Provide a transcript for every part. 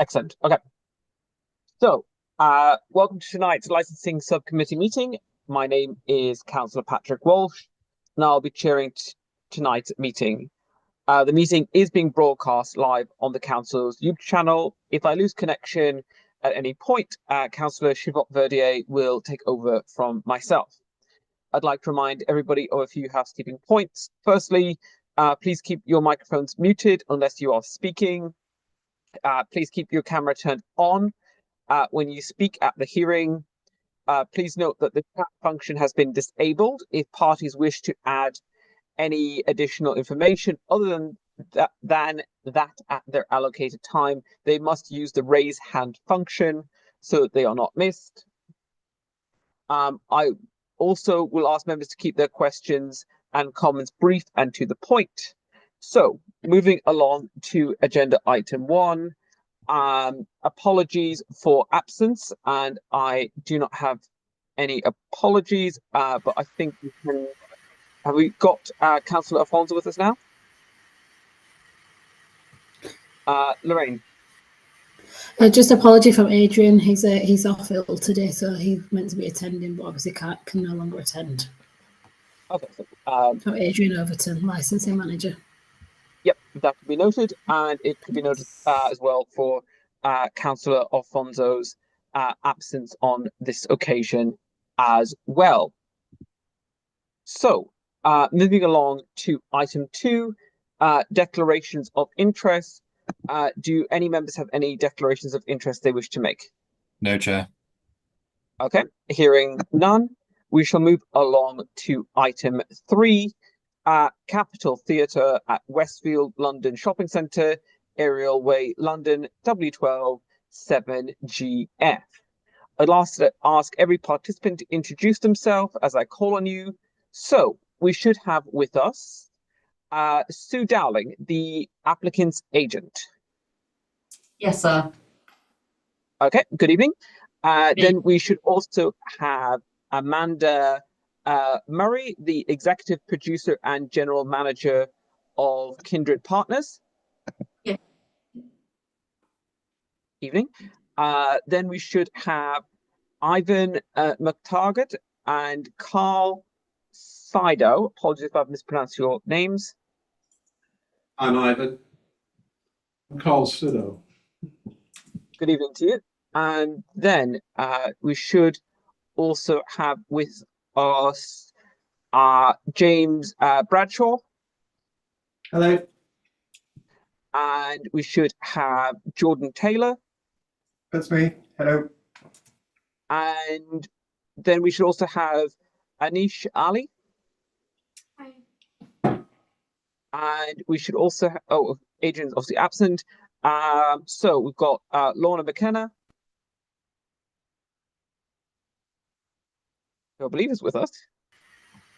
Excellent. Okay. So, welcome to tonight's licensing subcommittee meeting. My name is Councillor Patrick Walsh, and I'll be chairing tonight's meeting. The meeting is being broadcast live on the council's YouTube channel. If I lose connection at any point, Councillor Shivot Verdier will take over from myself. I'd like to remind everybody of a few housekeeping points. Firstly, please keep your microphones muted unless you are speaking. Please keep your camera turned on when you speak at the hearing. Please note that the chat function has been disabled. If parties wish to add any additional information other than that at their allocated time, they must use the raise hand function so that they are not missed. I also will ask members to keep their questions and comments brief and to the point. So, moving along to agenda item 1. Apologies for absence, and I do not have any apologies, but I think we can. Have we got Councillor Alfonso with us now? Lorraine. Just apology from Adrian. He's off ill today, so he's meant to be attending, but obviously can no longer attend. Okay. So, Adrian Overton, licensing manager. Yep, that could be noted, and it could be noted as well for Councillor Alfonso's absence on this occasion as well. So, moving along to item 2, declarations of interest. Do any members have any declarations of interest they wish to make? No, Chair. Okay, hearing none, we shall move along to item 3, Capital Theatre at Westfield London Shopping Centre, Ariel Way, London, W12 7GF. I'd ask every participant to introduce themselves as I call on you. So we should have with us Sue Dowling, the applicant's agent. Yes, sir. Okay, good evening. Then we should also have Amanda Murray, the executive producer and general manager of Kindred Partners. Yeah. Evening. Then we should have Ivan McTaggart and Carl Sido. Apologies if I've mispronounced your names. I'm Ivan. I'm Carl Sido. Good evening to you. And then we should also have with us James Bradshaw. Hello. And we should have Jordan Taylor. That's me. Hello. And then we should also have Anish Ali. Hi. And we should also Adrian's obviously absent. So we've got Lorna McKenna, who I believe is with us.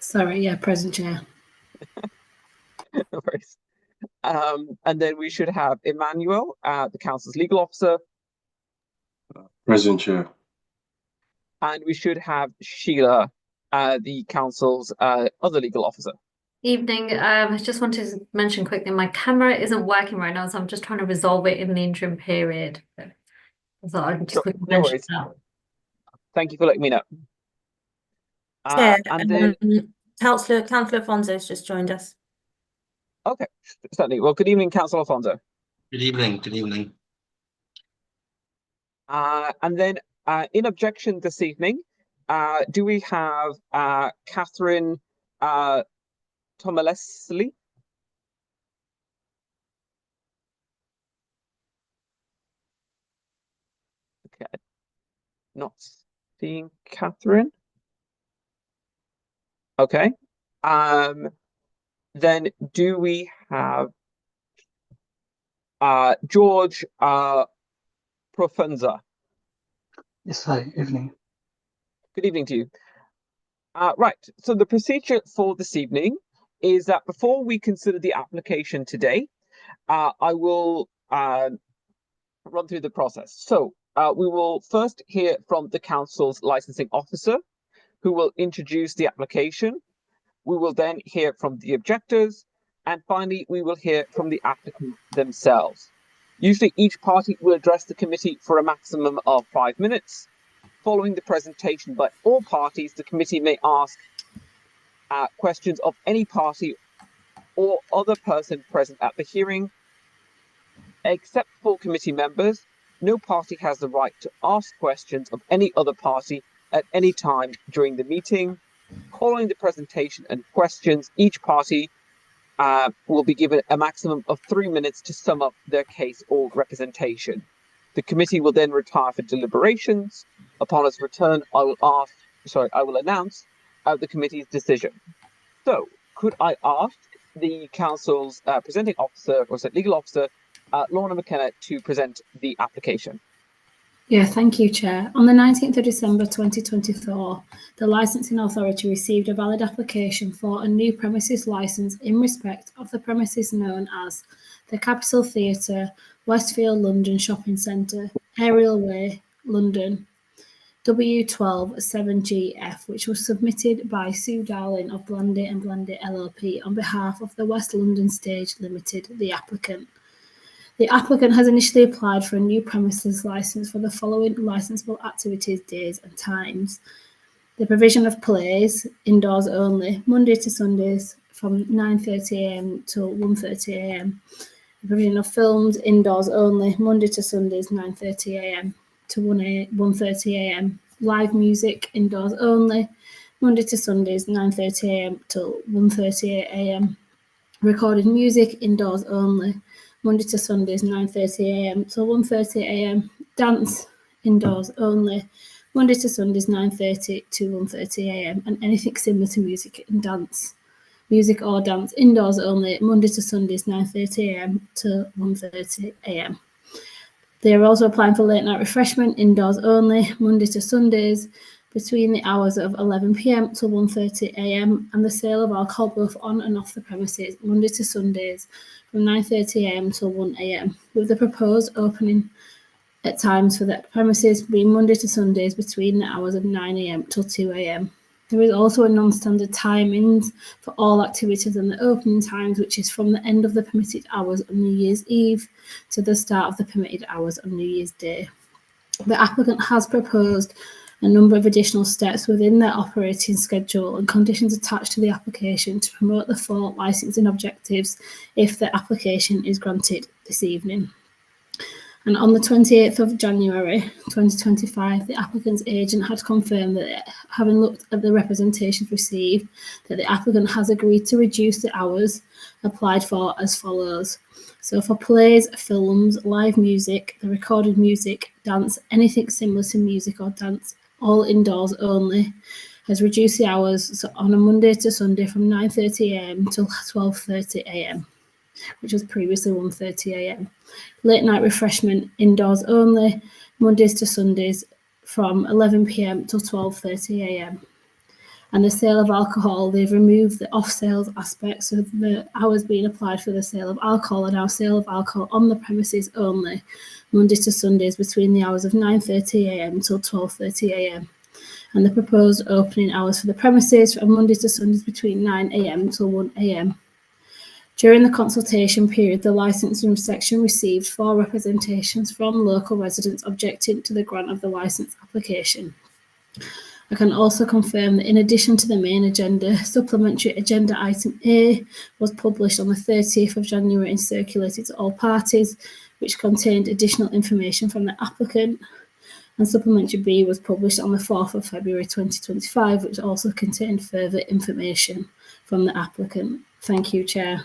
Sorry, yeah, present chair. No worries. And then we should have Emmanuel, the council's legal officer. Present chair. And we should have Sheila, the council's other legal officer. Evening. I just wanted to mention quickly, my camera isn't working right now, so I'm just trying to resolve it in the interim period. So I'd just quickly No mention worries. that. Thank you for letting me know. Chair, and then Councillor Alfonso's just joined us. okay, certainly. Well, good evening, Councillor Alfonso. Good evening. Good evening. And then in objection this evening, do we have Catherine Tomalesli? Okay, not seeing Catherine. Okay. Then do we have George Profunza? Yes, hi, evening. Good evening to you. Right, so the procedure for this evening is that before we consider the application today, I will run through the process. So we will first hear from the council's licensing officer, who will introduce the application. We will then hear from the objectors, and finally we will hear from the applicant themselves. Usually each party will address the committee for a maximum of 5 minutes. Following the presentation by all parties, the committee may ask questions of any party or other person present at the hearing. Except for committee members, no party has the right to ask questions of any other party at any time during the meeting. Following the presentation and questions, each party will be given a maximum of 3 minutes to sum up their case or representation. The committee will then retire for deliberations. Upon its return, I will announce the committee's decision. So, could I ask the council's presenting officer, or legal officer, Lorna McKenna, to present the application? Yeah, thank you, Chair. On the 19th of December 2024, the Licensing Authority received a valid application for a new premises licence in respect of the premises known as the Capitol Theatre, Westfield London Shopping Centre, Ariel Way, London, W12 7GF, which was submitted by Sue Darling of Blandy and Blandy LLP on behalf of the West London Stage Limited, the applicant. The applicant has initially applied for a new premises licence for the following licensable activities, days and times. The provision of plays, indoors only, Monday to Sundays from 9:30am till 1:30am. The provision of films, indoors only, Monday to Sundays 9:30am to 1:30am. Live music, indoors only, Monday to Sundays 9:30am till 1:30am. Recorded music, indoors only, Monday to Sundays 9:30am till 1:30am. Dance, indoors only, Monday to Sundays 9:30 to 1:30am, and anything similar to music and dance. Music or dance, indoors only, Monday to Sundays 9:30am to 1:30am. They are also applying for late night refreshment, indoors only, Monday to Sundays, between the hours of 11pm to 1:30am, and the sale of alcohol both on and off the premises, Monday to Sundays, from 9:30am till 1am, with the proposed opening at times for the premises being Monday to Sundays between the hours of 9am till 2am. There is also a non-standard timings for all activities and the opening times, which is from the end of the permitted hours on New Year's Eve to the start of the permitted hours on New Year's Day. The applicant has proposed a number of additional steps within their operating schedule and conditions attached to the application to promote the four licensing objectives if the application is granted this evening. And on the 28th of January 2025, the applicant's agent had confirmed that, having looked at the representations received, that the applicant has agreed to reduce the hours applied for as follows. So for plays, films, live music, the recorded music, dance, anything similar to music or dance, all indoors only, has reduced the hours on a Monday to Sunday from 9:30am till 12:30am, which was previously 1:30am. Late night refreshment, indoors only, Mondays to Sundays from 11pm till 12:30am. And the sale of alcohol, they've removed the off-sales aspect, so the hours being applied for the sale of alcohol are now sale of alcohol on the premises only, Mondays to Sundays between the hours of 9:30am till 12:30am. And the proposed opening hours for the premises are Mondays to Sundays between 9am till 1am. During the consultation period, the licensing section received 4 representations from local residents objecting to the grant of the licence application. I can also confirm that in addition to the main agenda, supplementary agenda item A was published on the 30th of January and circulated to all parties, which contained additional information from the applicant, and supplementary B was published on the 4th of February 2025, which also contained further information from the applicant. Thank you, Chair.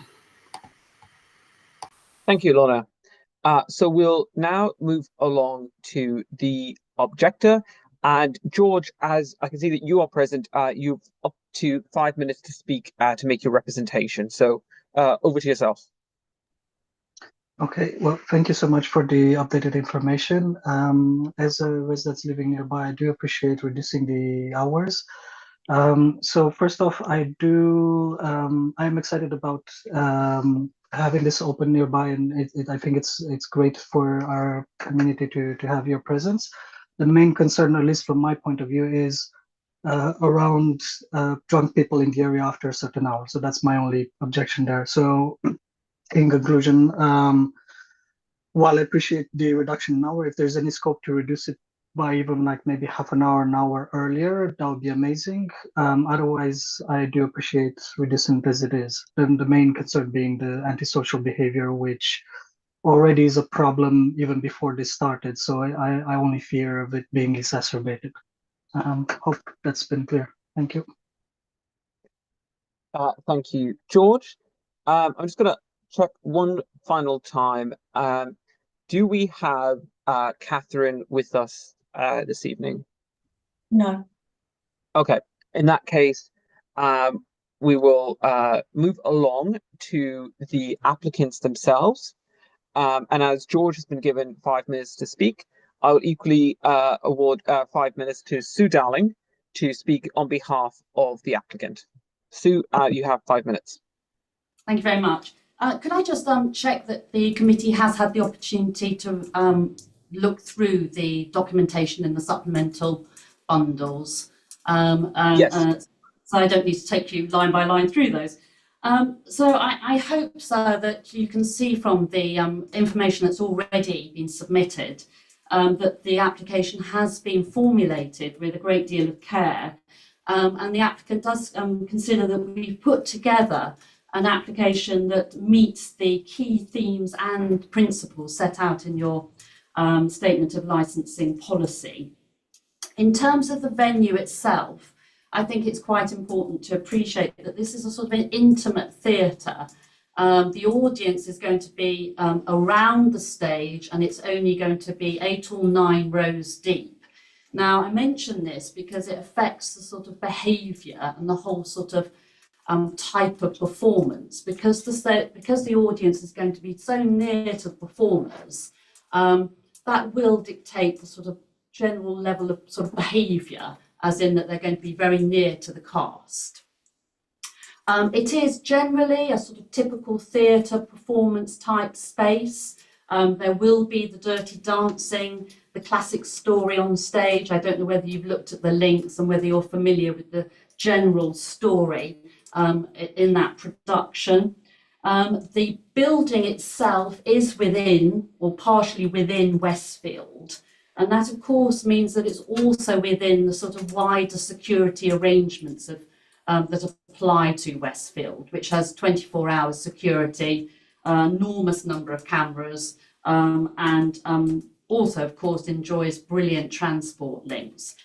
Thank you, Lorna. So we'll now move along to the objector. And George, as I can see that you are present, you've up to 5 minutes to speak to make your representation. So over to yourself. Okay, well, thank you so much for the updated information. As a resident living nearby, I do appreciate reducing the hours. So first off, I'm excited about having this open nearby, and I think it's great for our community to have your presence. The main concern, at least from my point of view, is around drunk people in the area after a certain hour. So that's my only objection there. So in conclusion, while I appreciate the reduction in hour, if there's any scope to reduce it by even like maybe half an hour earlier, that would be amazing. Otherwise, I do appreciate reducing it as it is. Then the main concern being the antisocial behavior, which already is a problem even before this started. So I only fear of it being exacerbated. Hope that's been clear. Thank you. Thank you, George. I'm just going to check one final time. Do we have Catherine with us this evening? No. Okay, in that case, we will move along to the applicants themselves. And as George has been given 5 minutes to speak, I will equally award 5 minutes to Sue Dowling to speak on behalf of the applicant. Sue, you have 5 minutes. Thank you very much. Could I just check that the committee has had the opportunity to look through the documentation in the supplemental bundles? Yes. So I don't need to take you line by line through those. So I hope, sir, that you can see from the information that's already been submitted that the application has been formulated with a great deal of care, and the applicant does consider that we've put together an application that meets the key themes and principles set out in your statement of licensing policy. In terms of the venue itself, I think it's quite important to appreciate that this is a sort of an intimate theatre. The audience is going to be around the stage, and it's only going to be 8 or 9 rows deep. Now, I mention this because it affects the sort of behaviour and the whole sort of type of performance, because the audience is going to be so near to the performers, that will dictate the sort of general level of sort of behaviour, as in that they're going to be very near to the cast. It is generally a sort of typical theatre performance type space. There will be the Dirty Dancing, the classic story on stage. I don't know whether you've looked at the links and whether you're familiar with the general story in that production. The building itself is within, or partially within, Westfield. And that, of course, means that it's also within the sort of wider security arrangements of, that apply to Westfield, which has 24-hour security, enormous number of cameras, and also, of course, enjoys brilliant transport links,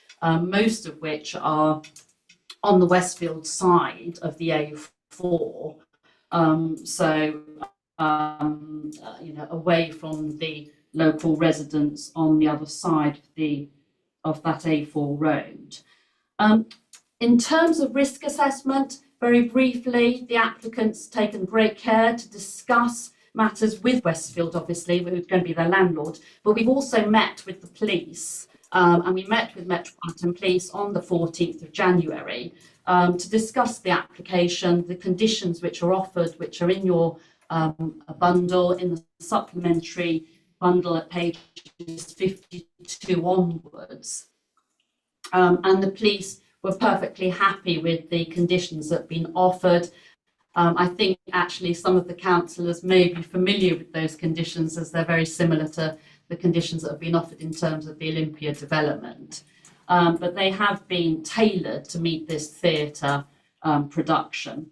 most of which are on the Westfield side of the A4, you know, away from the local residents on the other side of that A4 road. In terms of risk assessment, very briefly, the applicant's taken great care to discuss matters with Westfield, obviously, we're going to be their landlord, but we've also met with the police, and we met with Metropolitan Police on the 14th of January to discuss the application, the conditions which are offered, which are in your bundle, in the supplementary bundle at pages 52 onwards. And the police were perfectly happy with the conditions that have been offered. I think actually some of the councillors may be familiar with those conditions, as they're very similar to the conditions that have been offered in terms of the Olympia development. But they have been tailored to meet this theatre production.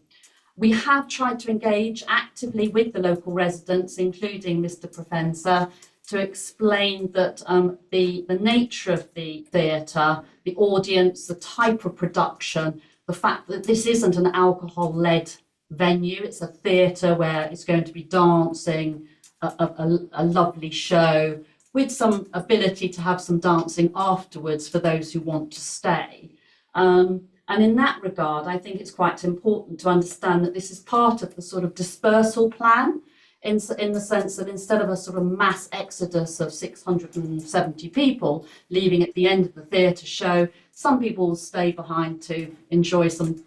We have tried to engage actively with the local residents, including Mr. Professor, to explain that the nature of the theatre, the audience, the type of production, the fact that this isn't an alcohol-led venue, it's a theatre where it's going to be dancing, a lovely show, with some ability to have some dancing afterwards for those who want to stay. And in that regard, I think it's quite important to understand that this is part of the sort of dispersal plan, in the sense that instead of a sort of mass exodus of 670 people leaving at the end of the theatre show, some people will stay behind to enjoy some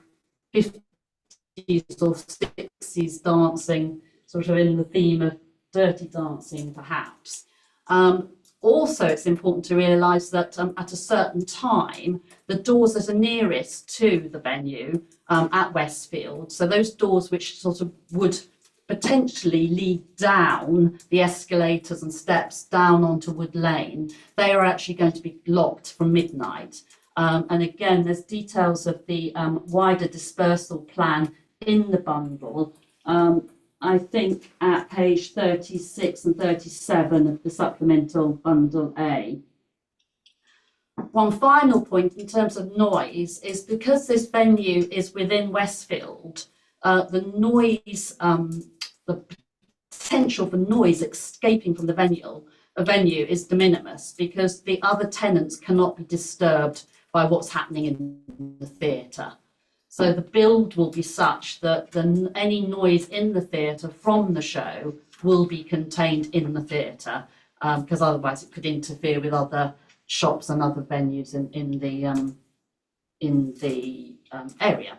50s or 60s dancing, sort of in the theme of Dirty Dancing, perhaps. Also, it's important to realise that at a certain time, the doors that are nearest to the venue at Westfield, so those doors which sort of would potentially lead down the escalators and steps down onto Wood Lane, they are actually going to be locked from midnight. And again, there's details of the wider dispersal plan in the bundle. I think at page 36 and 37 of the supplemental bundle A. One final point in terms of noise is because this venue is within Westfield, the noise, the potential for noise escaping from the venue is de minimis because the other tenants cannot be disturbed by what's happening in the theatre. So the build will be such that any noise in the theatre from the show will be contained in the theatre, because otherwise it could interfere with other shops and other venues in the area.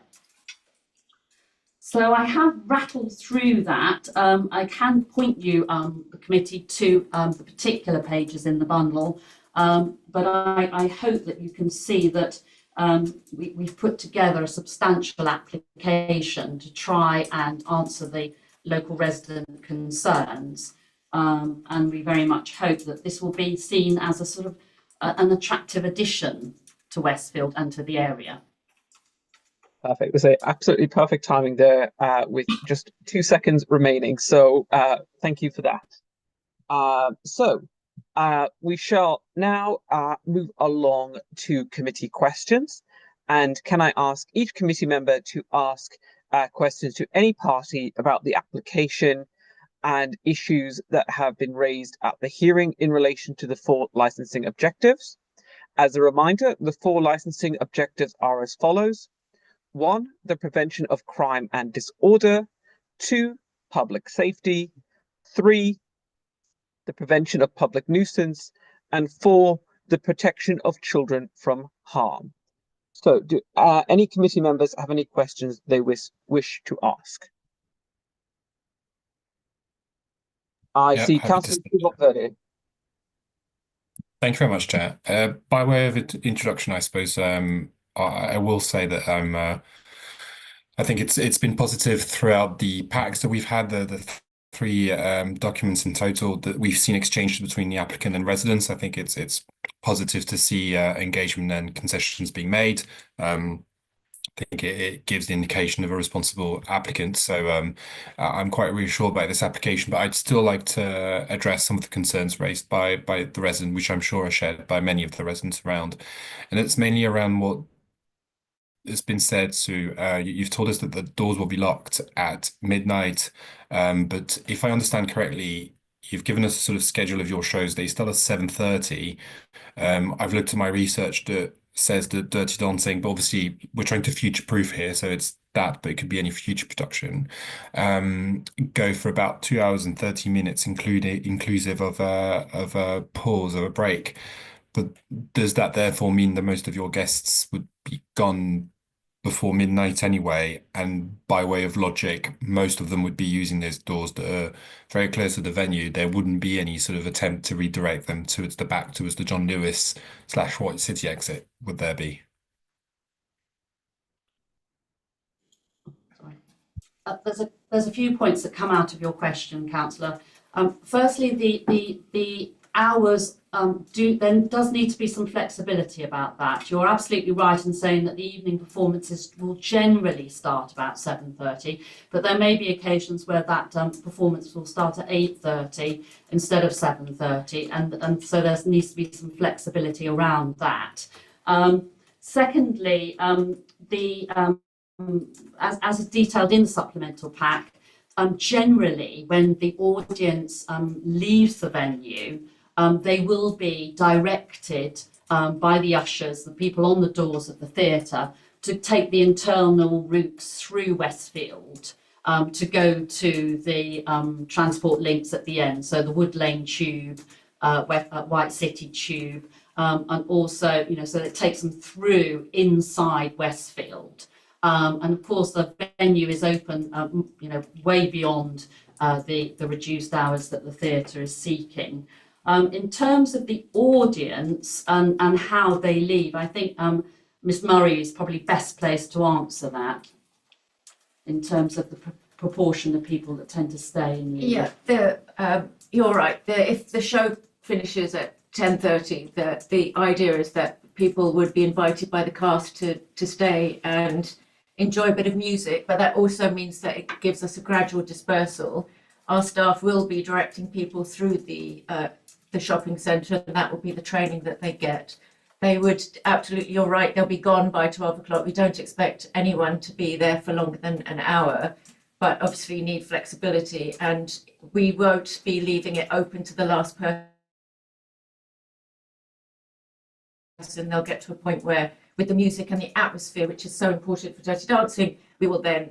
So I have rattled through that. I can point you, the committee, to the particular pages in the bundle, but I hope that you can see that we've put together a substantial application to try and answer the local resident concerns. And we very much hope that this will be seen as a sort of an attractive addition to Westfield and to the area. Perfect. There's absolutely perfect timing there with just 2 seconds remaining. So thank you for that. We shall now move along to committee questions. And can I ask each committee member to ask questions to any party about the application and issues that have been raised at the hearing in relation to the 4 licensing objectives. As a reminder, the 4 licensing objectives are as follows. 1, the prevention of crime and disorder. 2, public safety. 3, the prevention of public nuisance. And 4, the protection of children from harm. So do any committee members have any questions they wish to ask? I see Councillor Verde. Thank you very much, Chair. By way of introduction, I suppose I will say that I think it's been positive throughout the packs that we've had, the 3 documents in total that we've seen exchanged between the applicant and residents. I think it's positive to see engagement and concessions being made. I think it gives the indication of a responsible applicant. So I'm quite reassured by this application, but I'd still like to address some of the concerns raised by the resident, which I'm sure are shared by many of the residents around. And it's mainly around what has been said. So you've told us that the doors will be locked at midnight. But if I understand correctly, you've given us a sort of schedule of your shows. They start at 7:30. I've looked at my research that says the Dirty Dancing, but obviously we're trying to future-proof here, so it's that, but it could be any future production. Go for about 2 hours and 30 minutes, inclusive of a pause or a break. But does that therefore mean that most of your guests would be gone before midnight anyway? And by way of logic, most of them would be using those doors that are very close to the venue. There wouldn't be any sort of attempt to redirect them towards the back, towards the John Lewis / White City exit, would there be? Sorry. There's a few points that come out of your question, Councillor. Firstly, the hours does need to be some flexibility about that. You're absolutely right in saying that the evening performances will generally start about 7:30, but there may be occasions where that performance will start at 8:30 instead of 7:30, and so there needs to be some flexibility around that. Secondly, as is detailed in the supplemental pack, generally when the audience leaves the venue, they will be directed by the ushers, the people on the doors of the theatre, to take the internal routes through Westfield to go to the transport links at the end. So the Wood Lane Tube, White City Tube, and also, so it takes them through inside Westfield. And of course, the venue is open, way beyond the reduced hours that the theatre is seeking. In terms of the audience and how they leave, I think Ms. Murray is probably best placed to answer that in terms of the proportion of people that tend to stay in the Yeah, you're right. If the show finishes at 10:30, the idea is that people would be invited by the cast to stay and enjoy a bit of music, but that also means that it gives us a gradual dispersal. Our staff will be directing people through the shopping centre, and that will be the training that they get. They would absolutely, you're right, they'll be gone by 12 o'clock. We don't expect anyone to be there for longer than an hour, but obviously you need flexibility, and we won't be leaving it open to the last person. They'll get to a point where, with the music and the atmosphere, which is so important for Dirty Dancing, we will then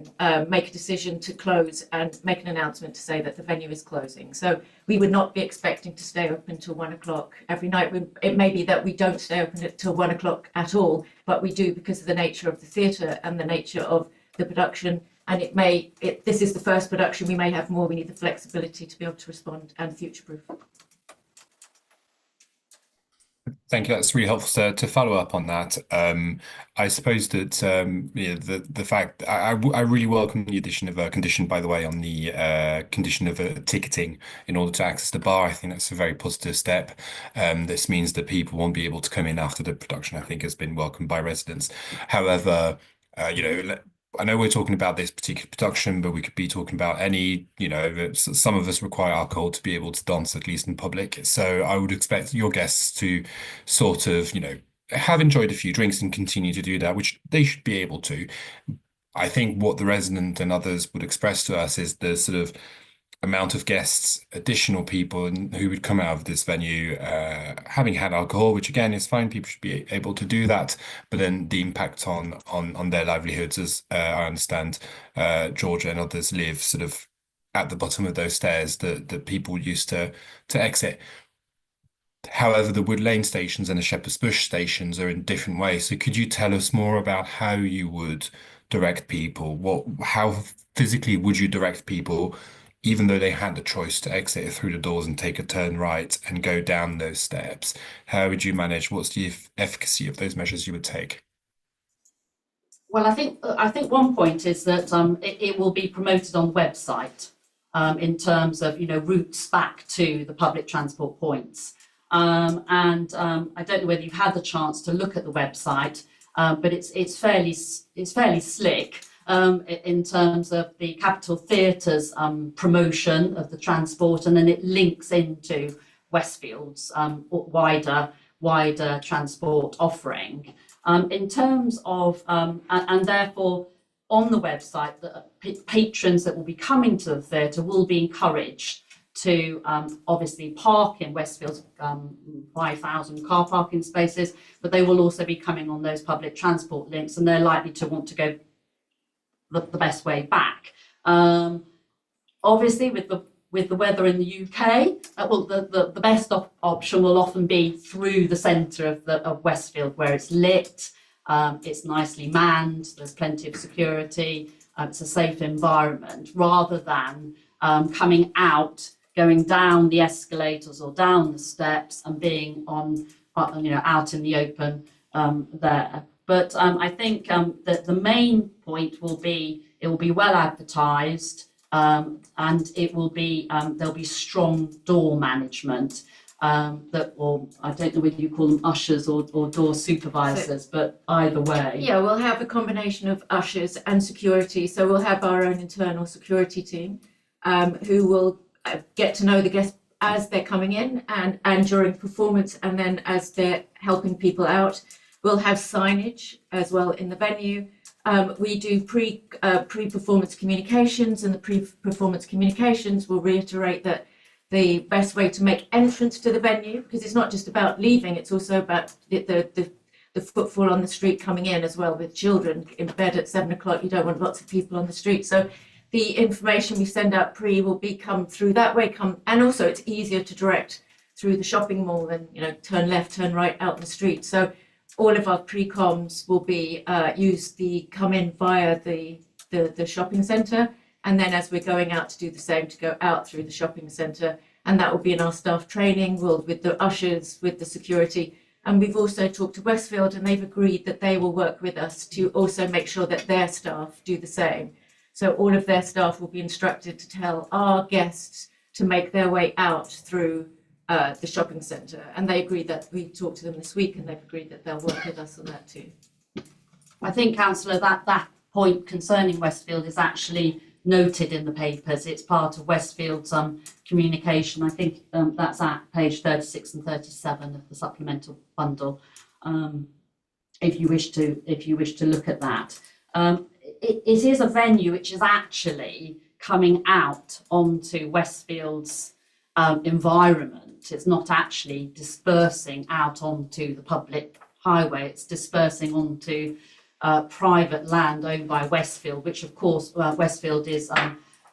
make a decision to close and make an announcement to say that the venue is closing. So we would not be expecting to stay open till 1 o'clock every night. It may be that we don't stay open till 1 o'clock at all, but we do because of the nature of the theatre and the nature of the production. And this is the first production, we may have more, we need the flexibility to be able to respond and future-proof. Thank you. That's really helpful to follow up on that. I suppose that the fact I really welcome the addition of a condition, by the way, on the condition of ticketing in order to access the bar. I think that's a very positive step. This means that people won't be able to come in after the production, I think, has been welcomed by residents. However, I know we're talking about this particular production, but we could be talking about any, some of us require alcohol to be able to dance, at least in public. So I would expect your guests to sort of, have enjoyed a few drinks and continue to do that, which they should be able to. I think what the resident and others would express to us is the sort of amount of guests, additional people who would come out of this venue having had alcohol, which again is fine. People should be able to do that, but then the impact on their livelihoods, as I understand, Georgia and others live sort of at the bottom of those stairs that people used to exit. However, the Wood Lane stations and the Shepherd's Bush stations are in different ways. So could you tell us more about how you would direct people? How physically would you direct people, even though they had the choice to exit through the doors and take a turn right and go down those steps? How would you manage? What's the efficacy of those measures you would take? Well, I think one point is that it will be promoted on the website in terms of routes back to the public transport points. I don't know whether you've had the chance to look at the website, but it's fairly slick. In terms of the Capitol Theatre's promotion of the transport, and then it links into Westfield's wider transport offering. In terms of, and therefore on the website, the patrons that will be coming to the theatre will be encouraged to obviously park in Westfield's 5,000 car parking spaces, but they will also be coming on those public transport links, and they're likely to want to go the best way back. Obviously, with the weather in the UK, the best option will often be through the centre of Westfield, where it's lit, it's nicely manned, there's plenty of security, it's a safe environment, rather than coming out, going down the escalators or down the steps and being out in the open there. But I think that the main point will be it will be well advertised, and it will be there'll be strong door management or I don't know whether you call them ushers or door supervisors, but either way. Yeah, we'll have a combination of ushers and security. So we'll have our own internal security team who will get to know the guests as they're coming in and during performance, and then as they're helping people out. We'll have signage as well in the venue. We do pre-performance communications, and the pre-performance communications will reiterate that the best way to make entrance to the venue, because it's not just about leaving, it's also about the footfall on the street coming in as well, with children in bed at 7 o'clock. You don't want lots of people on the street. So the information we send out will come through that way, and also it's easier to direct through the shopping mall than turn left, turn right out in the street. So all of our pre-coms will be come in via the shopping centre, and then as we're going out to do the same, to go out through the shopping centre, and that will be in our staff training, with the ushers, with the security. And we've also talked to Westfield, and they've agreed that they will work with us to also make sure that their staff do the same. So all of their staff will be instructed to tell our guests to make their way out through the shopping centre. And they agreed that we talked to them this week, and they've agreed that they'll work with us on that too. I think, Councillor, that point concerning Westfield is actually noted in the papers. It's part of Westfield's communication. I think that's at page 36 and 37 of the supplemental bundle. If you wish to look at that, it is a venue which is actually coming out onto Westfield's environment. It's not actually dispersing out onto the public highway. It's dispersing onto private land owned by Westfield, which of course Westfield is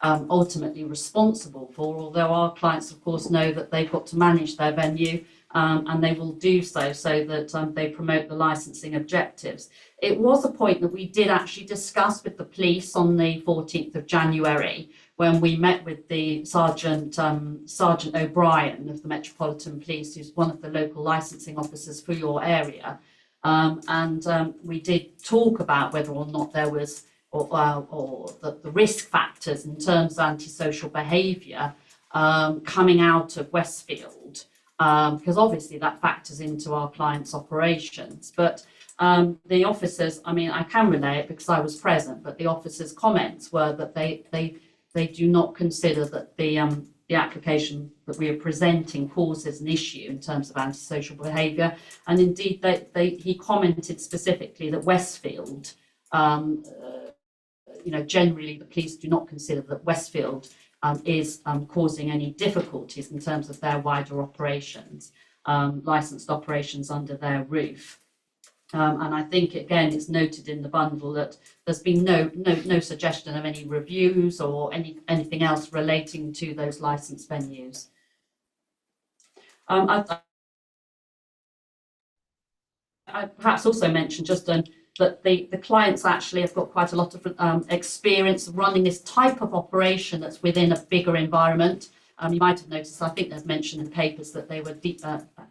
ultimately responsible for, although our clients of course know that they've got to manage their venue, and they will do so that they promote the licensing objectives. It was a point that we did actually discuss with the police on the 14th of January when we met with the Sergeant O'Brien of the Metropolitan Police, who's one of the local licensing officers for your area. We did talk about whether or not there was, or the risk factors in terms of antisocial behaviour coming out of Westfield, because obviously that factors into our clients' operations. But the officers, I mean, I can relay it because I was present, but the officers' comments were that they do not consider that the application that we are presenting causes an issue in terms of antisocial behaviour. And indeed, he commented specifically that Westfield, generally the police do not consider that Westfield is causing any difficulties in terms of their wider operations, licensed operations under their roof. And I think, again, it's noted in the bundle that there's been no suggestion of any reviews or anything else relating to those licensed venues. I perhaps also mentioned just that the clients actually have got quite a lot of experience running this type of operation that's within a bigger environment. You might have noticed, I think there's mention in papers that they were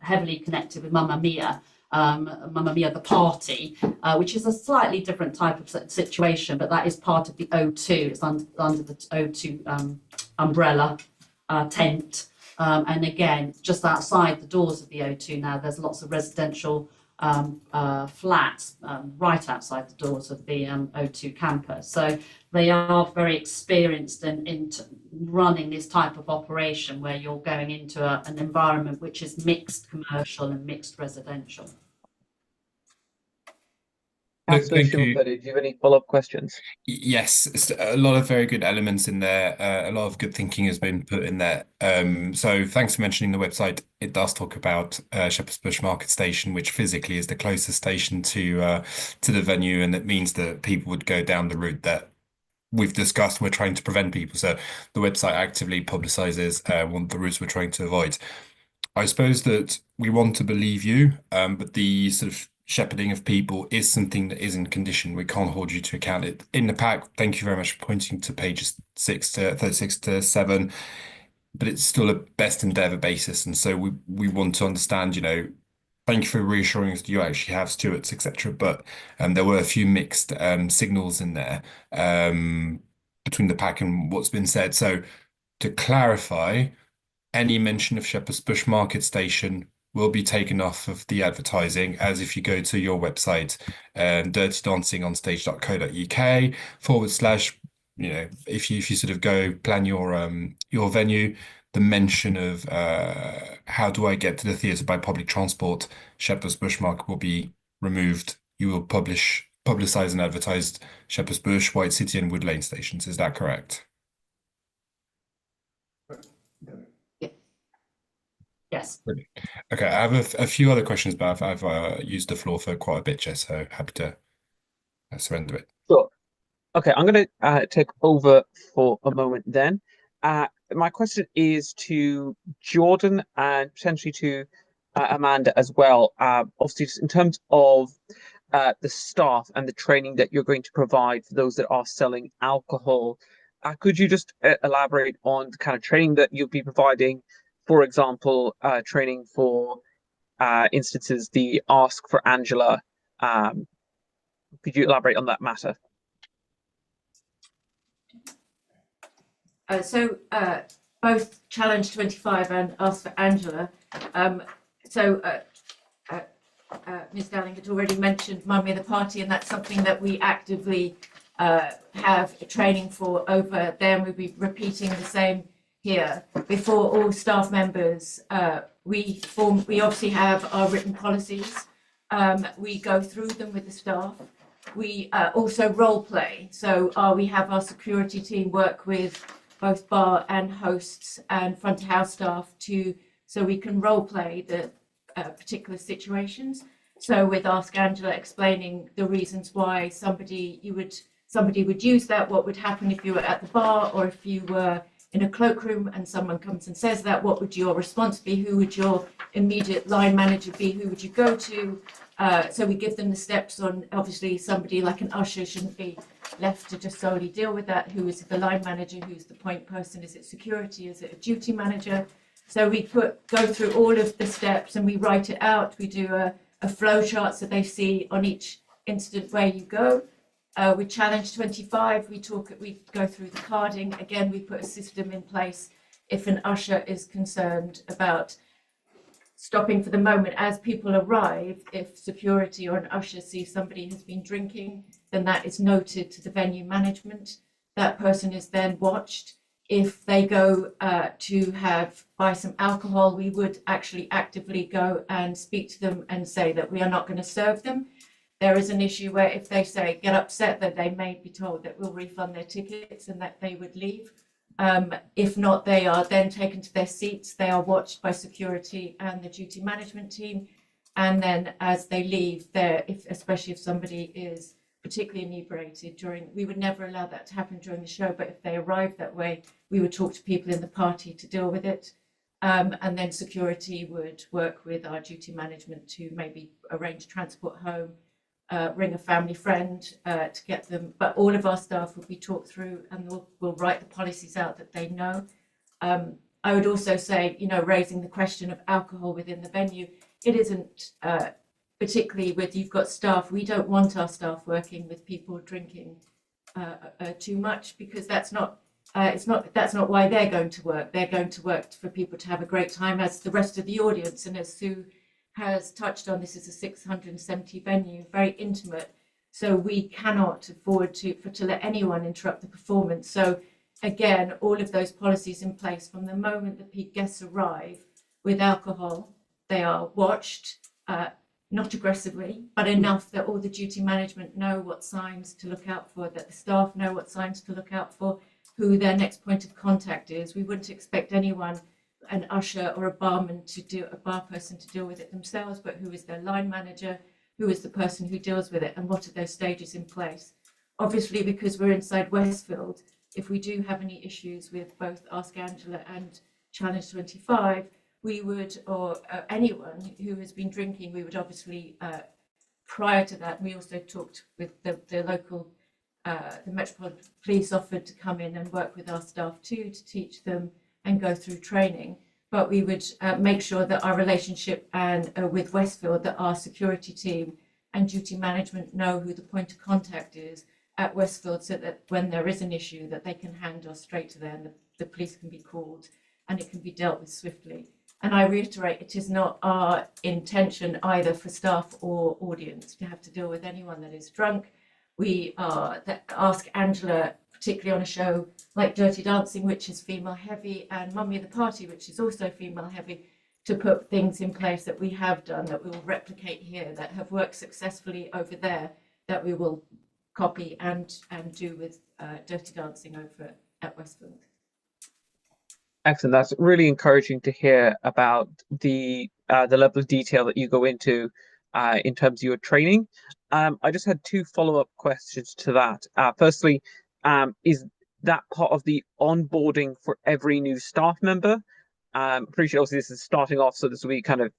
heavily connected with Mamma Mia the party, which is a slightly different type of situation, but that is part of the O2. It's under the O2 umbrella tent, and again, just outside the doors of the O2 now, there's lots of residential flats right outside the doors of the O2 campus. So they are very experienced in running this type of operation where you're going into an environment which is mixed commercial and mixed residential. Councillor Thank you. Shumford, do you have any follow-up questions? Yes, it's a lot of very good elements in there. A lot of good thinking has been put in there. So thanks for mentioning the website. It does talk about Shepherd's Bush Market Station, which physically is the closest station to the venue, and it means that people would go down the route that we've discussed. We're trying to prevent people. So the website actively publicizes the routes we're trying to avoid. I suppose that we want to believe you, but the sort of shepherding of people is something that is in condition. We can't hold you to account. It in the pack. Thank you very much for pointing to pages 36 to 7, but it's still a best endeavour basis, and so we want to understand. Thank you for reassuring us that you actually have stewards, etc. But there were a few mixed signals in there between the pack and what's been said. So to clarify, any mention of Shepherd's Bush Market Station will be taken off of the advertising, as if you go to your website, dirtydancing.stage.co.uk / if you sort of go plan your venue, the mention of how do I get to the theatre by public transport, Shepherd's Bush Market will be removed. You will publicise and advertise Shepherd's Bush, White City and Wood Lane stations. Is that correct? Yes. Brilliant. Okay, I have a few other questions, but I've used the floor for quite a bit, Jess, so happy to surrender it. Sure. Okay, I'm going to take over for a moment then. My question is to Jordan and potentially to Amanda as well. Obviously, just in terms of the staff and the training that you're going to provide for those that are selling alcohol, could you just elaborate on the kind of training that you'll be providing? For example, training for instances, the Ask for Angela. Could you elaborate on that matter? Both Challenge 25 and Ask for Angela. Ms. Dowling had already mentioned Mummy of the Party, and that's something that we actively have training for over there, and we'll be repeating the same here. Before all staff members, we obviously have our written policies. We go through them with the staff. We also role play. So we have our security team work with both bar and hosts and front of house staff so we can role play the particular situations. So with Ask Angela, explaining the reasons why somebody would use that, what would happen if you were at the bar or if you were in a cloakroom and someone comes and says that, what would your response be? Who would your immediate line manager be? Who would you go to? So we give them the steps on, obviously somebody like an usher shouldn't be left to just solely deal with that. Who is the line manager? Who's the point person? Is it security? Is it a duty manager? So we go through all of the steps and we write it out. We do a flow chart so they see on each incident where you go. With Challenge 25, we go through the carding. Again, we put a system in place if an usher is concerned about stopping for the moment as people arrive. If security or an usher sees somebody has been drinking, then that is noted to the venue management. That person is then watched. If they go to buy some alcohol, we would actually actively go and speak to them and say that we are not going to serve them. There is an issue where if they get upset, that they may be told that we'll refund their tickets and that they would leave. If not, they are then taken to their seats. They are watched by security and the duty management team. And then as they leave, especially if somebody is particularly inebriated we would never allow that to happen during the show, but if they arrive that way, we would talk to people in the party to deal with it. And then security would work with our duty management to maybe arrange transport home, ring a family friend to get them. But all of our staff will be talked through and we'll write the policies out that they know. I would also say, raising the question of alcohol within the venue, it isn't particularly you've got staff. We don't want our staff working with people drinking too much, because that's not why they're going to work. They're going to work for people to have a great time, as the rest of the audience. And as Sue has touched on, this is a 670 venue, very intimate. So we cannot afford to let anyone interrupt the performance. So again, all of those policies in place from the moment the guests arrive with alcohol, they are watched, not aggressively, but enough that all the duty management know what signs to look out for, that the staff know what signs to look out for, who their next point of contact is. We wouldn't expect anyone, an usher or a bar person to deal with it themselves, but who is their line manager, who is the person who deals with it, and what are those stages in place. Obviously, because we're inside Westfield, if we do have any issues with both Ask Angela and Challenge 25, we would, or anyone who has been drinking, we would obviously, prior to that, we also talked with the local, the Metropolitan Police offered to come in and work with our staff too, to teach them and go through training. But we would make sure that our relationship and with Westfield, that our security team and duty management know who the point of contact is at Westfield, so that when there is an issue, that they can hand us straight to them, the police can be called and it can be dealt with swiftly. And I reiterate, it is not our intention either for staff or audience to have to deal with anyone that is drunk. We Ask Angela, particularly on a show like Dirty Dancing, which is female heavy, and Mummy of the Party, which is also female heavy, to put things in place that we have done, that we will replicate here, that have worked successfully over there, that we will copy and do with Dirty Dancing over at Westfield. Excellent. That's really encouraging to hear about the level of detail that you go into in terms of your training. I just had two follow-up questions to that. Firstly, is that part of the onboarding for every new staff member? Appreciate obviously this is starting off, so this will be kind of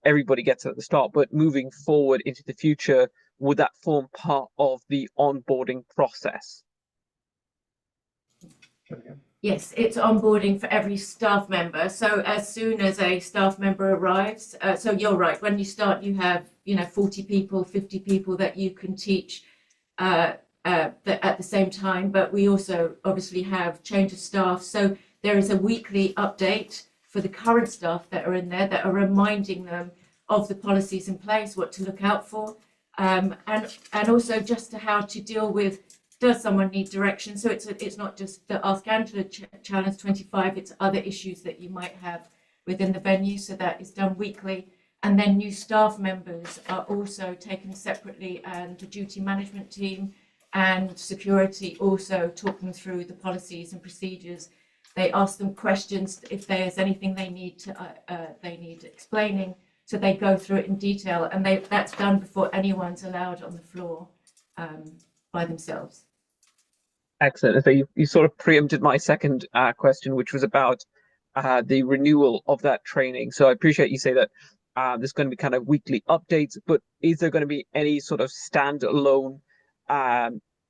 everybody gets it at the start, but moving forward into the future, would that form part of the onboarding process? Yes, it's onboarding for every staff member. So as soon as a staff member arrives, so you're right, when you start, you have 40 people, 50 people that you can teach at the same time, but we also obviously have change of staff. So there is a weekly update for the current staff that are in there that are reminding them of the policies in place, what to look out for, and also just to how to deal with, does someone need direction? So it's not just the Ask Angela Challenge 25, it's other issues that you might have within the venue. So that is done weekly. And then new staff members are also taken separately, and the duty management team and security also talk them through the policies and procedures. They ask them questions if there's anything they need explaining. So they go through it in detail, and that's done before anyone's allowed on the floor by themselves. Excellent. So you sort of preempted my second question, which was about the renewal of that training. So I appreciate you say that there's going to be kind of weekly updates, but is there going to be any sort of standalone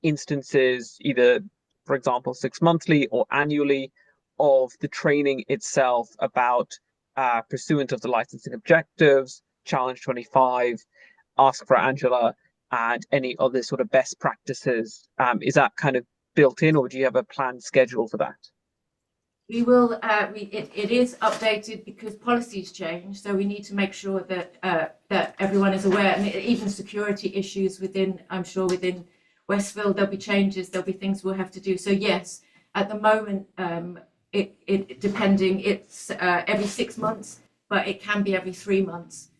instances, either, for example, 6 monthly or annually, of the training itself about pursuant of the licensing objectives, Challenge 25, Ask for Angela, and any other sort of best practices? Is that kind of built in, or do you have a planned schedule for that? We will. It is updated because policies change, so we need to make sure that that everyone is aware, and even security issues within, I'm sure within Westfield, there'll be changes, there'll be things we'll have to do. So yes, at the moment, depending, it's every 6 months, but it can be every 3 months,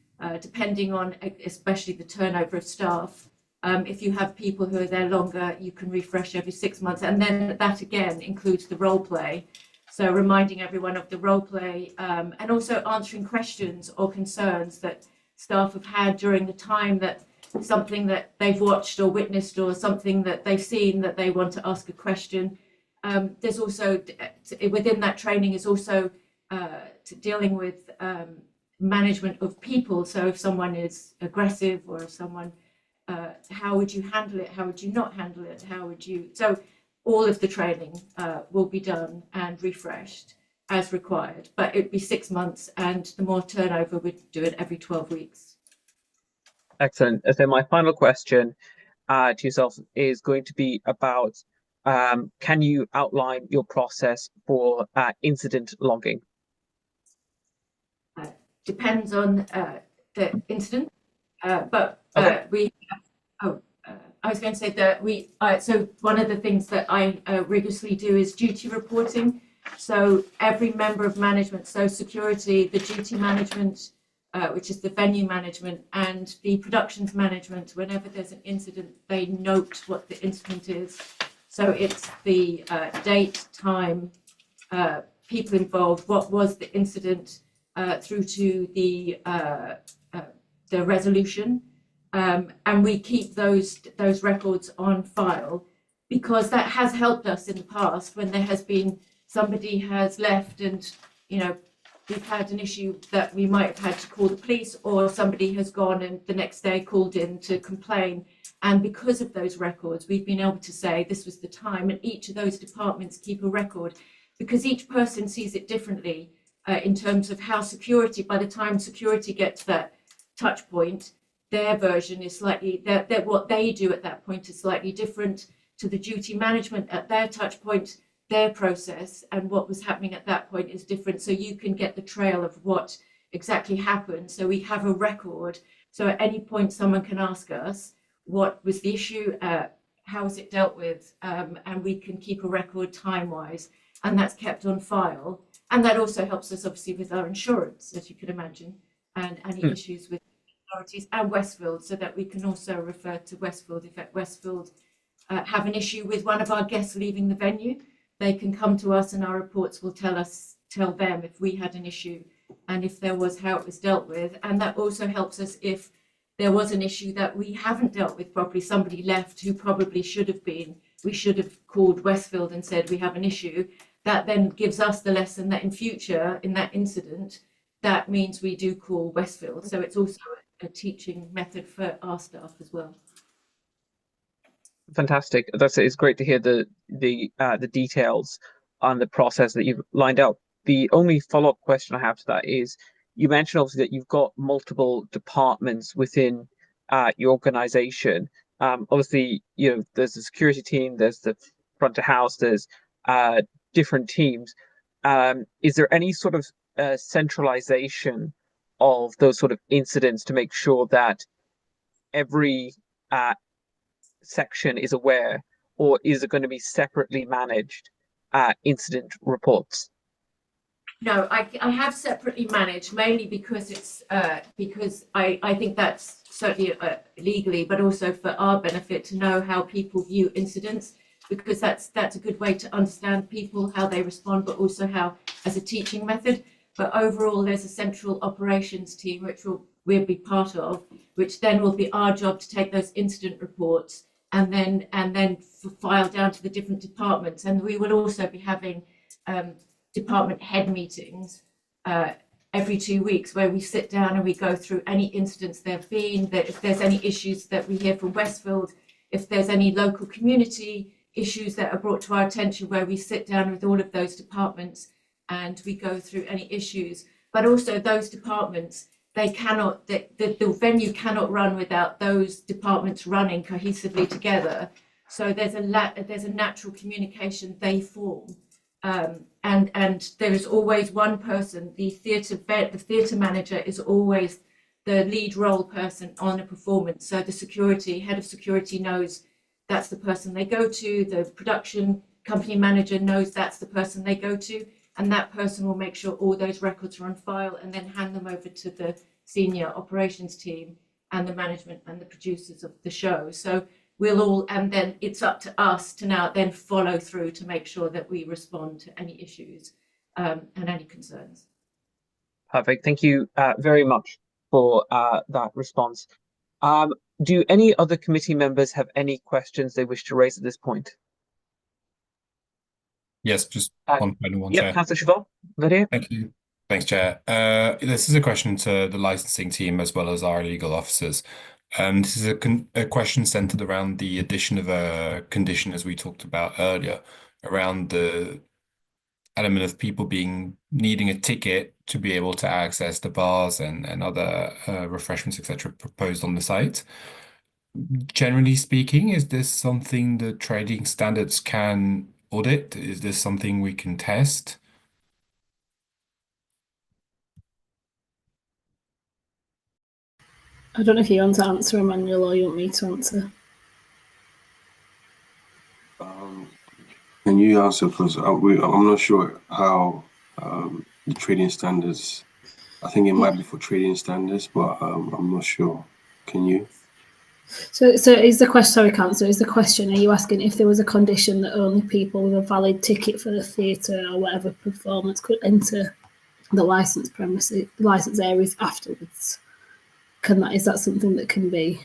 depending on especially the turnover of staff. If you have people who are there longer, you can refresh every 6 months, and then that again includes the role play. So reminding everyone of the role play, and also answering questions or concerns that staff have had during the time, that something that they've watched or witnessed, or something that they've seen that they want to ask a question. There's also, within that training, is also dealing with management of people. So if someone is aggressive, or if someone, how would you handle it? How would you not handle it? How would you? So all of the training will be done and refreshed as required, but it'd be 6 months, and the more turnover, we'd do it every 12 weeks. Excellent. So my final question to yourself is going to be about, can you outline your process for incident logging? Depends on the incident, but Okay. I was going to say that so one of the things that I rigorously do is duty reporting. So every member of management, so security, the duty management, which is the venue management, and the productions management, whenever there's an incident, they note what the incident is. So it's the date, time, people involved, what was the incident, through to the resolution. And we keep those records on file, because that has helped us in the past when there has been, somebody has left, and we've had an issue that we might have had to call the police, or somebody has gone and the next day called in to complain. And because of those records, we've been able to say this was the time, and each of those departments keep a record, because each person sees it differently in terms of how security, by the time security gets that touch point, their version is slightly, that what they do at that point is slightly different to the duty management at their touch point. Their process and what was happening at that point is different. So you can get the trail of what exactly happened. So we have a record. So at any point, someone can ask us, what was the issue? How was it dealt with? And we can keep a record time-wise, and that's kept on file. And that also helps us obviously with our insurance, as you can imagine, and any issues with authorities and Westfield, so that we can also refer to Westfield if at Westfield have an issue with one of our guests leaving the venue. They can come to us, and our reports will tell them if we had an issue, and if there was, how it was dealt with. And that also helps us if there was an issue that we haven't dealt with properly, somebody left who probably should have been, we should have called Westfield and said we have an issue. That then gives us the lesson that in future, in that incident, that means we do call Westfield. So it's also a teaching method for our staff as well. Fantastic. It's great to hear the details on the process that you've lined out. The only follow-up question I have to that is, you mentioned obviously that you've got multiple departments within your organization. Obviously, there's the security team, there's the front of house, there's different teams. Is there any sort of centralization of those sort of incidents to make sure that every section is aware, or is it going to be separately managed incident reports? No, I have separately managed, mainly because it's because I think that's certainly legally, but also for our benefit to know how people view incidents, because that's a good way to understand people, how they respond, but also how as a teaching method. But overall, there's a central operations team which we'll be part of, which then will be our job to take those incident reports and then file down to the different departments. And we will also be having department head meetings every 2 weeks, where we sit down and we go through any incidents there have been, that if there's any issues that we hear from Westfield, if there's any local community issues that are brought to our attention, where we sit down with all of those departments and we go through any issues. But also those departments, the venue cannot run without those departments running cohesively together. So there's a natural communication they form. And there is always one person, the theatre manager is always the lead role person on a performance. So the head of security knows that's the person they go to, the production company manager knows that's the person they go to, and that person will make sure all those records are on file and then hand them over to the senior operations team and the management and the producers of the show. So and then it's up to us to now then follow through to make sure that we respond to any issues and any concerns. Perfect. Thank you very much for that response. Do any other committee members have any questions they wish to raise at this point? Yes, just one final one, Chair. Councillor Cheval, video. Thank you. Thanks, Chair. This is a question to the licensing team as well as our legal officers. This is a question centered around the addition of a condition, as we talked about earlier, around the element of people needing a ticket to be able to access the bars and other refreshments, etc., proposed on the site. Generally speaking, is this something the trading standards can audit? Is this something we can test? I don't know if you want to answer, Emmanuel, or you want me to answer. Can you answer? Because I'm not sure how the trading standards. I think it might be for trading standards, but I'm not sure. Can you? So is the question? Sorry, Councillor. Is the question? Are you asking if there was a condition that only people with a valid ticket for the theatre or whatever performance could enter the licensed premises, licensed areas afterwards? Is that something that can be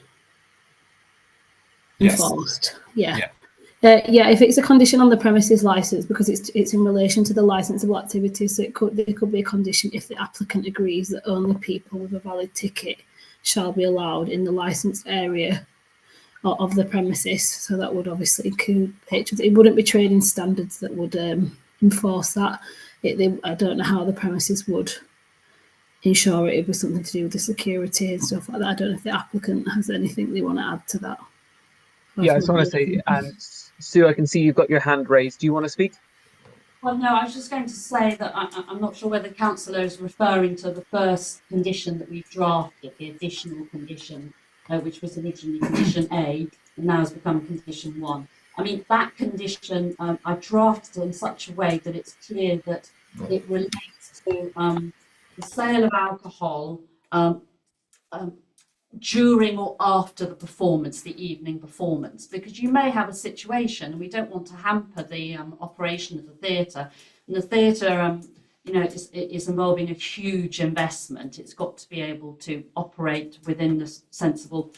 enforced? Yeah. Yeah, if it's a condition on the premises license, because it's in relation to the licensable activities, so there could be a condition if the applicant agrees that only people with a valid ticket shall be allowed in the licensed area of the premises. So that would obviously include it wouldn't be trading standards that would enforce that. I don't know how the premises would ensure it was something to do with the security and stuff like that. I don't know if the applicant has anything they want to add to that. Yeah, I just want to say, Sue, I can see you've got your hand raised. Do you want to speak? Well, no, I was just going to say that I'm not sure whether the councillor is referring to the first condition that we've drafted, the additional condition, which was originally condition A, and now has become condition 1. I mean, that condition, I drafted it in such a way that it's clear that it relates to the sale of alcohol during or after the performance, the evening performance, because you may have a situation, and we don't want to hamper the operation of the theatre. And the theatre, is involving a huge investment. It's got to be able to operate within the sensible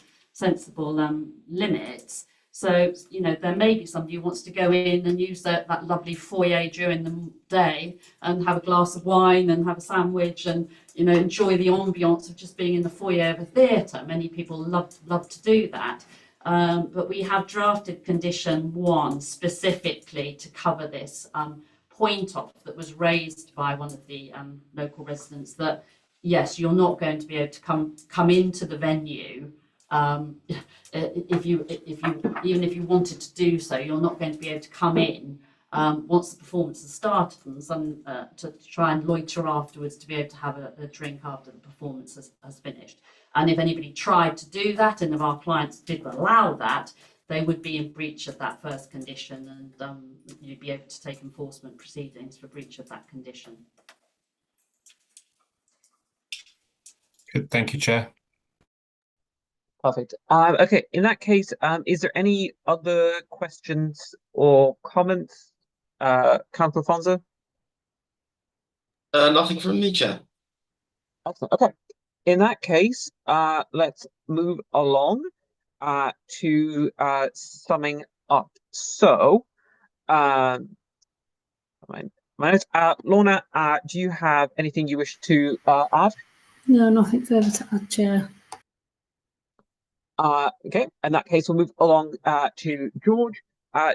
limits. So, there may be somebody who wants to go in and use that lovely foyer during the day and have a glass of wine and have a sandwich and, enjoy the ambience of just being in the foyer of a theatre. Many people love to do that. But we have drafted condition 1 specifically to cover this point off that was raised by one of the local residents that, yes, you're not going to be able to come into the venue if you even if you wanted to do so, you're not going to be able to come in once the performance has started and to try and loiter afterwards to be able to have a drink after the performance has finished. And if anybody tried to do that, and if our clients did allow that, they would be in breach of that first condition, and you'd be able to take enforcement proceedings for breach of that condition. Good, thank you, Chair. Perfect. Okay, in that case, is there any other questions or comments? Councillor Fonzo? Nothing from me, Chair. Excellent. Okay. In that case, let's move along to summing up. So, my notes. Lorna, do you have anything you wish to add? No, nothing further to add, Chair. Okay, in that case, we'll move along to George.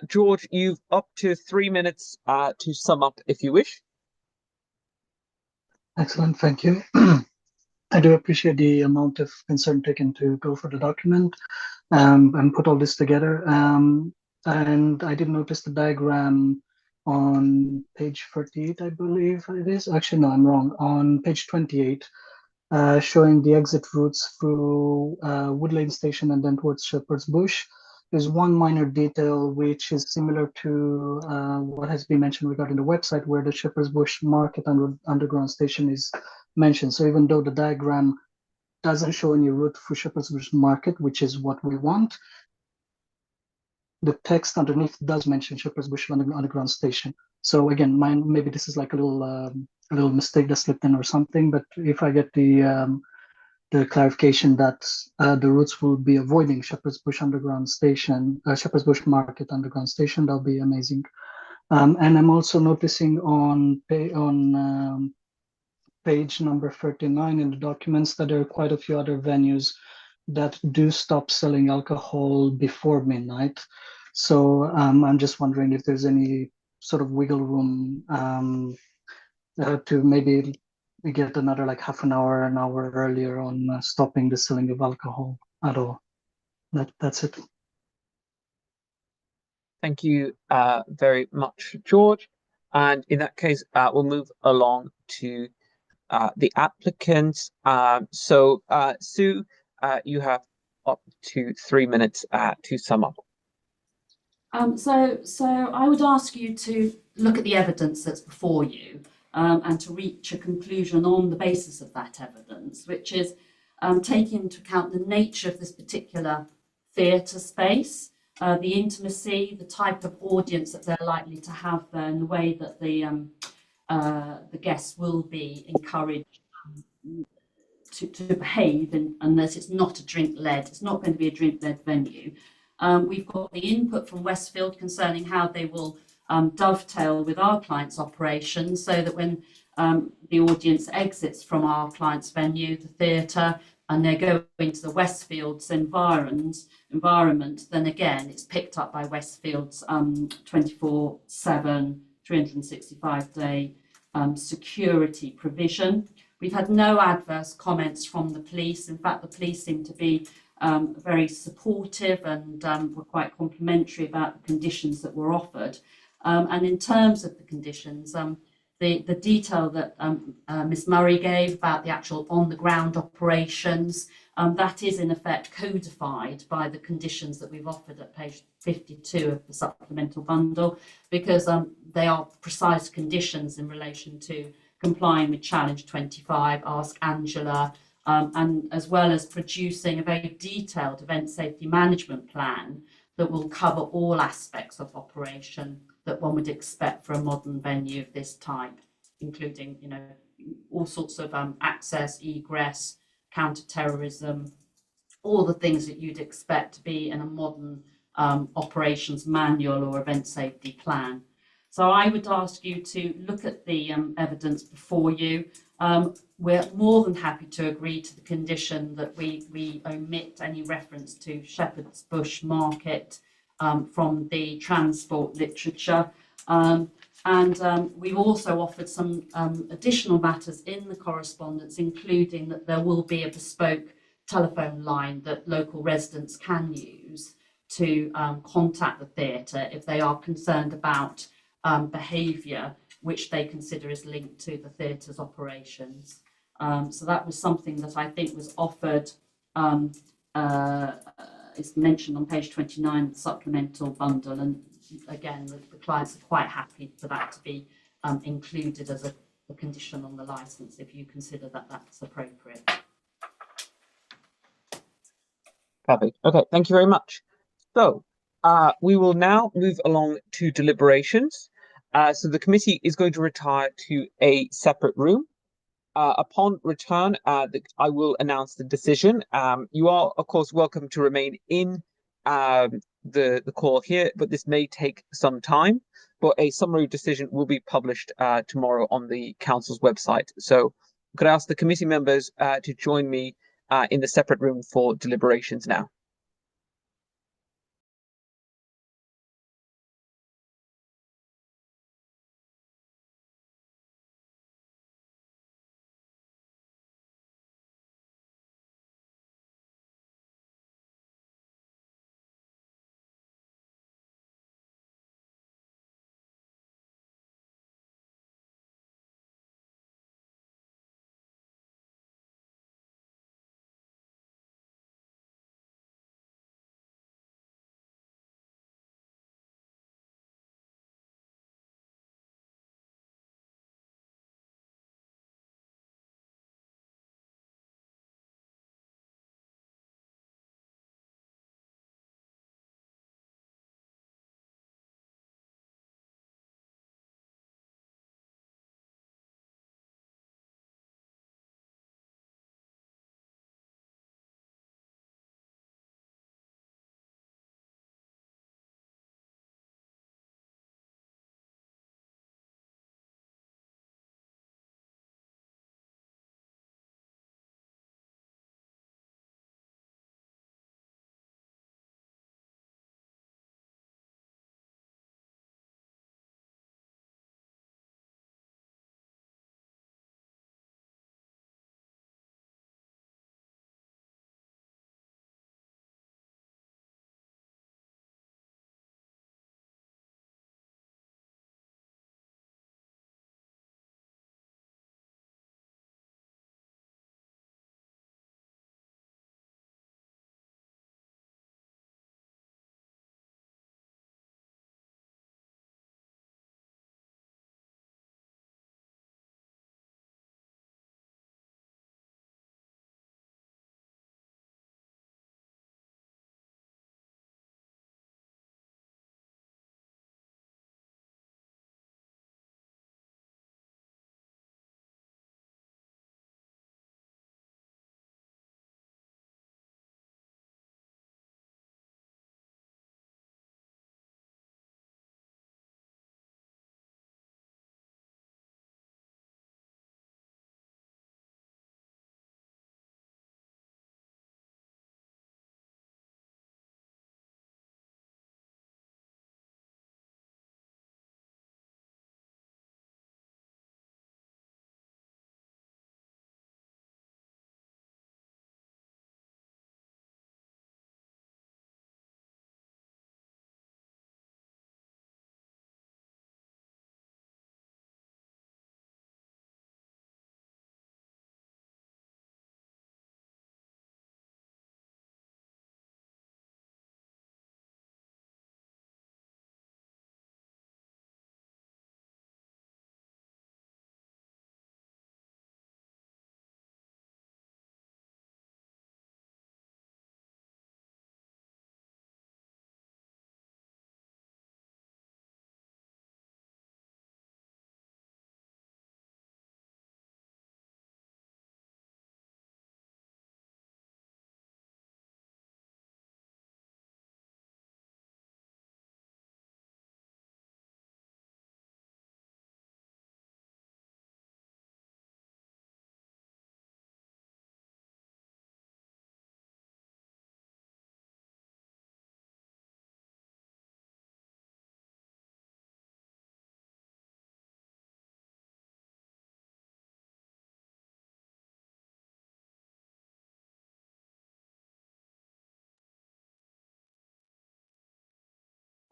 George, you've up to 3 minutes to sum up if you wish. Excellent, thank you. I do appreciate the amount of concern taken to go for the document and put all this together. And I did notice the diagram on page 38, I believe it is. Actually, no, I'm wrong. On page 28, showing the exit routes through Wood Lane Station and then towards Shepherd's Bush. There's one minor detail which is similar to what has been mentioned regarding the website, where the Shepherd's Bush Market Underground Station is mentioned. So even though the diagram doesn't show any route for Shepherd's Bush Market, which is what we want, the text underneath does mention Shepherd's Bush Underground Station. So again, maybe this is like a little mistake that slipped in or something. But if I get the clarification that the routes will be avoiding Shepherd's Bush Underground Station, Shepherd's Bush Market Underground Station, that'll be amazing. And I'm also noticing on page number 39 in the documents that there are quite a few other venues that do stop selling alcohol before midnight. So I'm just wondering if there's any sort of wiggle room to maybe we get another like half an hour earlier on stopping the selling of alcohol at all. That's it. Thank you very much, George. And in that case, we'll move along to the applicants. So Sue, you have up to 3 minutes to sum up. So I would ask you to look at the evidence that's before you and to reach a conclusion on the basis of that evidence, which is taking into account the nature of this particular theatre space, the intimacy, the type of audience that they're likely to have there, and the way that the guests will be encouraged to behave, unless it's not a drink-led. It's not going to be a drink-led venue. We've got the input from Westfield concerning how they will dovetail with our clients' operations, so that when the audience exits from our client's venue, the theatre, and they're going to the Westfield's environment, then again, it's picked up by Westfield's 24/7, 365-day security provision. We've had no adverse comments from the police. In fact, the police seem to be very supportive and were quite complimentary about the conditions that were offered. And in terms of the conditions, the detail that Ms. Murray gave about the actual on-the-ground operations, that is in effect codified by the conditions that we've offered at page 52 of the supplemental bundle, because they are precise conditions in relation to complying with Challenge 25, Ask Angela, and as well as producing a very detailed event safety management plan that will cover all aspects of operation that one would expect for a modern venue of this type, including, all sorts of access, egress, counter-terrorism, all the things that you'd expect to be in a modern operations manual or event safety plan. So I would ask you to look at the evidence before you. We're more than happy to agree to the condition that we omit any reference to Shepherd's Bush Market from the transport literature. And we've also offered some additional matters in the correspondence, including that there will be a bespoke telephone line that local residents can use to contact the theatre if they are concerned about behaviour which they consider is linked to the theatre's operations. So that was something that I think was offered, it's mentioned on page 29 of the supplemental bundle, and again the clients are quite happy for that to be included as a condition on the licence if you consider that that's appropriate. Perfect. Okay, thank you very much. So we will now move along to deliberations. So the committee is going to retire to a separate room. Upon return, I will announce the decision. You are, of course, welcome to remain in the call here, but this may take some time. But a summary decision will be published tomorrow on the council's website. So could I ask the committee members to join me in the separate room for deliberations now?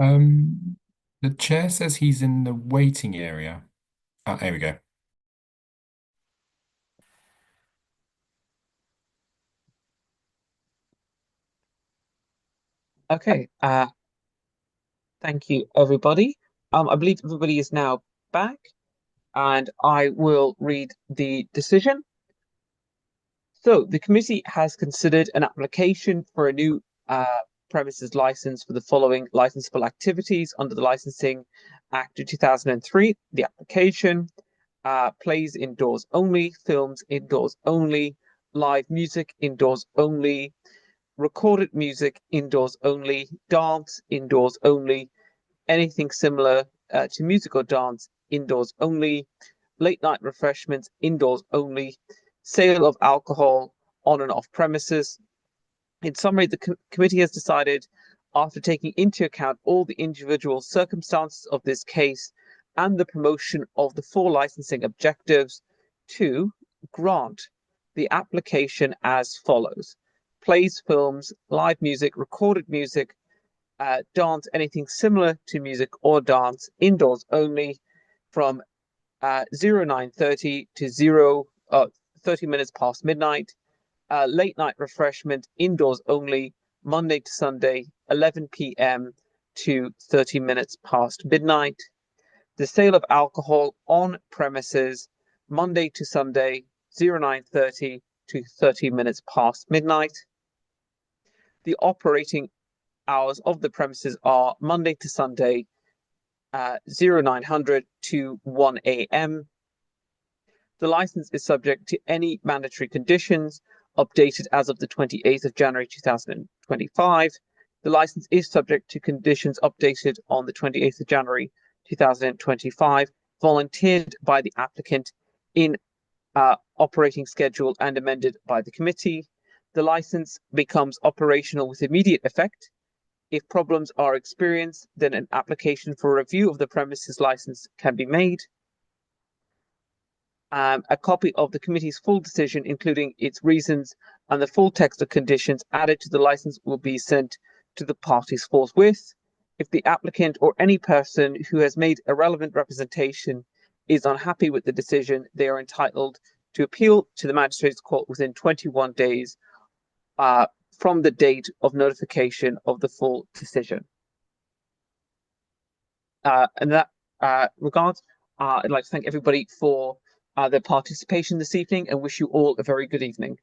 The chair says he's in the waiting area. Ah, here we go. Okay. Thank you, everybody. I believe everybody is now back, and I will read the decision. So the committee has considered an application for a new premises license for the following licensable activities under the Licensing Act of 2003. The application plays indoors only, films indoors only, live music indoors only, recorded music indoors only, dance indoors only, anything similar to music or dance indoors only, late night refreshments indoors only, sale of alcohol on and off premises. In summary, the committee has decided, after taking into account all the individual circumstances of this case and the promotion of the four licensing objectives, to grant the application as follows: plays, films, live music, recorded music, dance, anything similar to music or dance, indoors only, from 09:30 to 30 minutes past midnight. Late night refreshment, indoors only, Monday to Sunday, 11 p.m. to 30 minutes past midnight. The sale of alcohol on premises, Monday to Sunday, 09:30 to 30 minutes past midnight. The operating hours of the premises are Monday to Sunday, 0900 to 1 a.m. The license is subject to any mandatory conditions updated as of the 28th of January 2025. The license is subject to conditions updated on the 28th of January 2025, volunteered by the applicant in operating schedule and amended by the committee. The license becomes operational with immediate effect. If problems are experienced, then an application for review of the premises license can be made. A copy of the committee's full decision, including its reasons and the full text of conditions added to the license, will be sent to the parties forthwith. If the applicant or any person who has made a relevant representation is unhappy with the decision, they are entitled to appeal to the Magistrates' Court within 21 days from the date of notification of the full decision. In that regards, I'd like to thank everybody for their participation this evening and wish you all a very good evening.